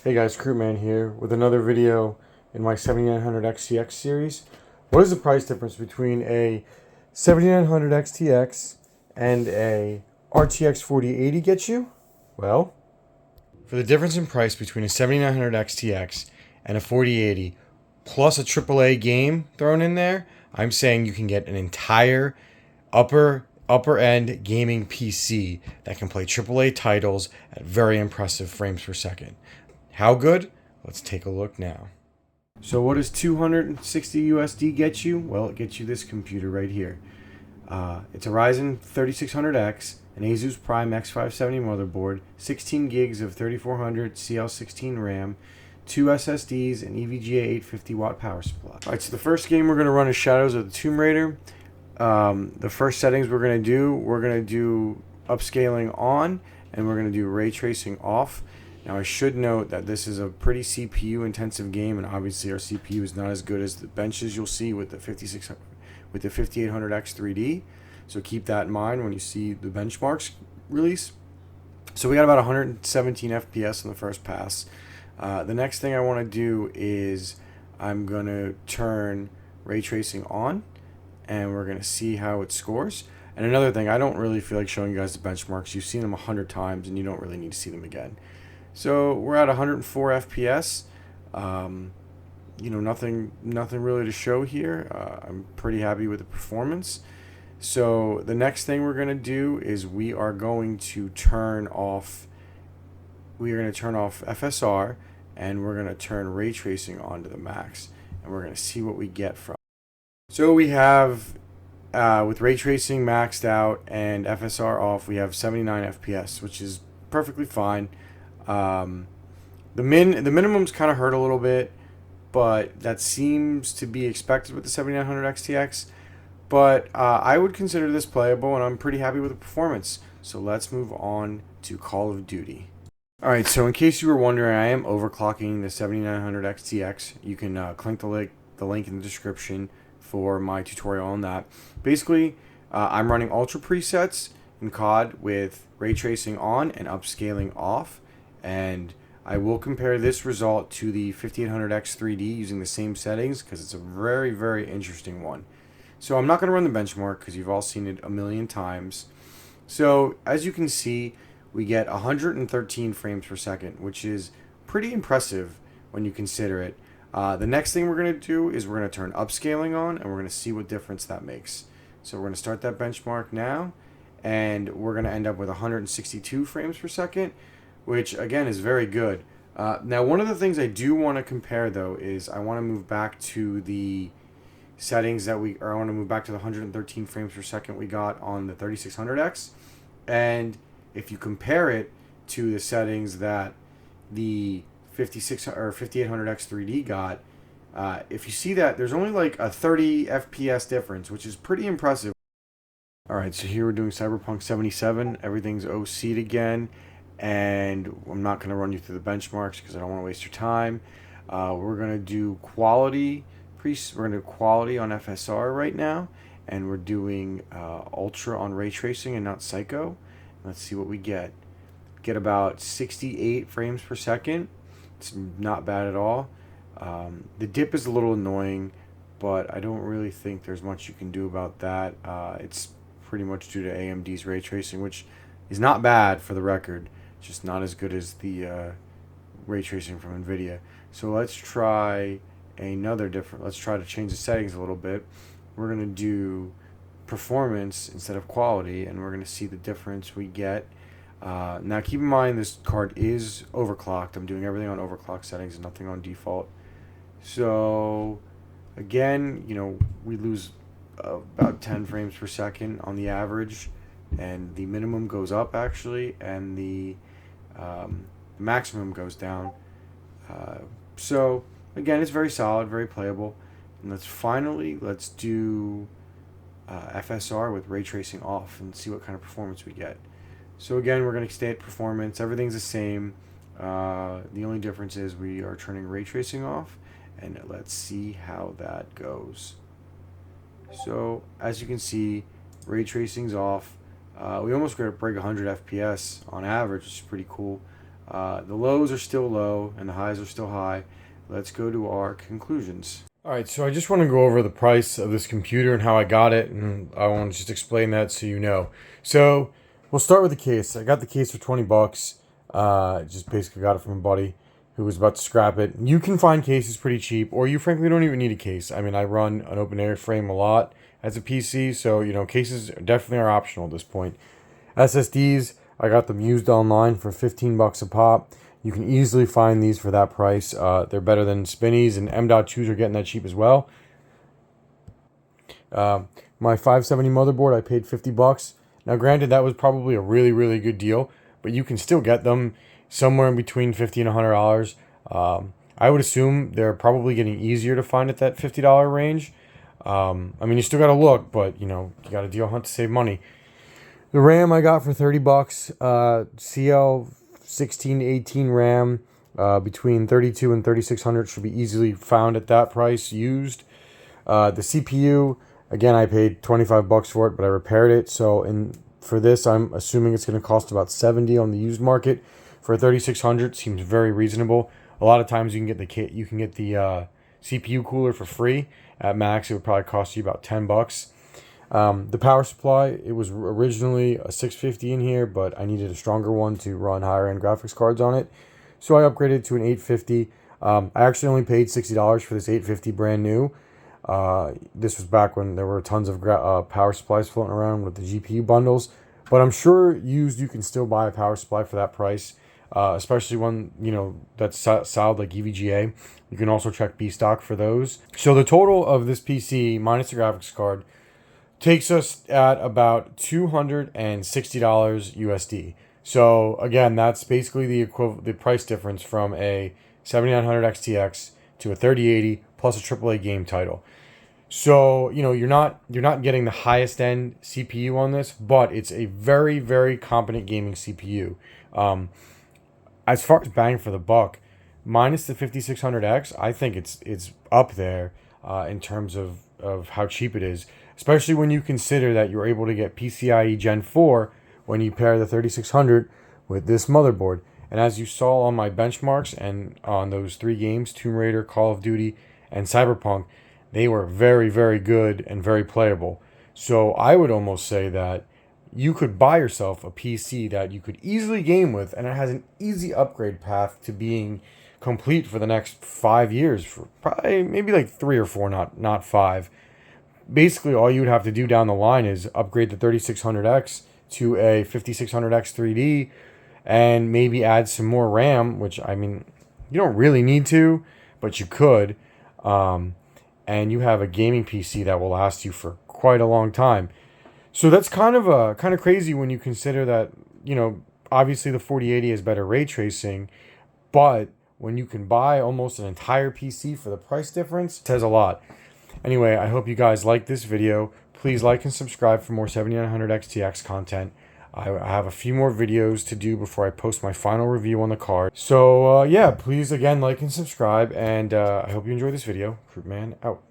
Hey guys, Crewman here with another video in my 7900 XTX series. What is the price difference between a 7900 XTX and a RTX 4080 get you? Well, for the difference in price between a 7900 XTX and a 4080 plus a AAA game thrown in there, I'm saying you can get an entire upper end gaming PC that can play AAA titles at very impressive frames per second. How good? Let's take a look now. So what does 260 USD get you? Well, it gets you this computer right here. It's a Ryzen 3600X, an Asus Prime X570 motherboard, 16 gigs of 3400 CL16 RAM, 2 SSDs, and EVGA 850 watt power supply. Alright, so the first game we're going to run is Shadows of the Tomb Raider. The first settings we're going to do upscaling on, and we're going to do ray tracing off. Now I should note that this is a pretty CPU intensive game, and obviously our CPU is not as good as the benches you'll see with the 5800X 3D. So keep that in mind when you see the benchmarks release. So we got about 117 FPS on the first pass. The next thing I want to do is I'm going to turn ray tracing on, and we're going to see how it scores. And another thing, I don't really feel like showing you guys the benchmarks. You've seen them 100 times and you don't really need to see them again. So we're at 104 FPS. Nothing really to show here. I'm pretty happy with the performance. So the next thing we're going to do is we are going to turn off FSR, and we're going to turn ray tracing on to the max, and we're going to see what we get from. So we have with ray tracing maxed out and FSR off, we have 79 FPS, which is perfectly fine. The minimums kind of hurt a little bit, but that seems to be expected with the 7900 XTX. But I would consider this playable, and I'm pretty happy with the performance. So let's move on to Call of Duty. Alright, so in case you were wondering, I am overclocking the 7900 XTX. You can click the link in the description for my tutorial on that. Basically, I'm running ultra presets in COD with ray tracing on and upscaling off. And I will compare this result to the 5800X 3D using the same settings because it's a very, very interesting one. So I'm not going to run the benchmark because you've all seen it a million times. So as you can see, we get 113 frames per second, which is pretty impressive when you consider it. The next thing we're going to do is we're going to turn upscaling on, and we're going to see what difference that makes. So we're going to start that benchmark now, and we're going to end up with 162 frames per second, which again is very good. Now, one of the things I do want to compare though is I want to move back to the settings I want to move back to the 113 frames per second we got on the 3600X, and if you compare it to the settings that the 5800X 3D got, if you see that there's only like a 30 FPS difference, which is pretty impressive. Alright, so here we're doing Cyberpunk 77. Everything's OC'd again, and I'm not going to run you through the benchmarks because I don't want to waste your time. We're going to do quality. We're going to do quality on FSR right now, and we're doing ultra on ray tracing and not psycho. Let's see what we get. Get about 68 frames per second. It's not bad at all. The dip is a little annoying, but I don't really think there's much you can do about that. It's pretty much due to AMD's ray tracing, which is not bad for the record, just not as good as the ray tracing from NVIDIA. So let's try let's try to change the settings a little bit. We're going to do performance instead of quality, and we're going to see the difference we get. Now keep in mind this card is overclocked. I'm doing everything on overclock settings and nothing on default. So again, we lose about 10 frames per second on the average, and the minimum goes up actually, and the maximum goes down. So again, it's very solid, very playable. And let's do FSR with ray tracing off and see what kind of performance we get. So again, we're going to stay at performance. Everything's the same. The only difference is we are turning ray tracing off, and let's see how that goes. So as you can see, ray tracing's off. We almost got to break 100 FPS on average, which is pretty cool. The lows are still low and the highs are still high. Let's go to our conclusions. All right, so I just want to go over the price of this computer and how I got it, and I want to just explain that so you know. So we'll start with the case. I got the case for 20 bucks. Just basically got it from a buddy who was about to scrap it. You can find cases pretty cheap, or you frankly don't even need a case. I mean, I run an open air frame a lot as a PC, so cases definitely are optional at this point. SSDs, I got them used online for 15 bucks a pop. You can easily find these for that price. They're better than Spinnies, and M.2s are getting that cheap as well. My 570 motherboard, I paid 50 bucks. Now, granted, that was probably a really, really good deal, but you can still get them somewhere in between $50 and $100. I would assume they're probably getting easier to find at that $50 range. I mean, you still got to look, but, you got to deal hunt to save money. The RAM I got for 30 bucks, CL 16 to 18 RAM, between 32 and 3600 should be easily found at that price used. The CPU, again, I paid 25 bucks for it, but I repaired it. So for this, I'm assuming it's going to cost about 70 on the used market. For 3600, seems very reasonable. A lot of times you can get the CPU cooler for free. At max, it would probably cost you about 10 bucks. The power supply, it was originally a 650 in here, but I needed a stronger one to run higher end graphics cards on it. So I upgraded to an 850. I actually only paid $60 for this 850 brand new. This was back when there were tons of power supplies floating around with the GPU bundles. But I'm sure used you can still buy a power supply for that price, especially one that's solid like EVGA. You can also check B stock for those. So the total of this PC minus the graphics card takes us at about $260 USD. So again, that's basically the price difference from a 7900 XTX to a 3080 plus a AAA game title. So you're not getting the highest end CPU on this, but it's a very, very competent gaming CPU. As far as bang for the buck, minus the 5600X, I think it's up there in terms of how cheap it is. Especially when you consider that you're able to get PCIe Gen 4 when you pair the 3600 with this motherboard. And as you saw on my benchmarks and on those 3 games, Tomb Raider, Call of Duty, and Cyberpunk, they were very, very good and very playable. So I would almost say that you could buy yourself a PC that you could easily game with, and it has an easy upgrade path to being complete for the next 5 years, for probably maybe like 3 or 4, not 5. Basically, all you would have to do down the line is upgrade the 3600X to a 5600X 3D and maybe add some more RAM, which, I mean, you don't really need to, but you could. And you have a gaming PC that will last you for quite a long time. So that's kind of crazy when you consider that, obviously the 4080 has better ray tracing, but when you can buy almost an entire PC for the price difference, it says a lot. Anyway, I hope you guys like this video. Please like and subscribe for more 7900 XTX content. I have a few more videos to do before I post my final review on the card. So, yeah, please, again, like and subscribe. And I hope you enjoyed this video. Croup Man out.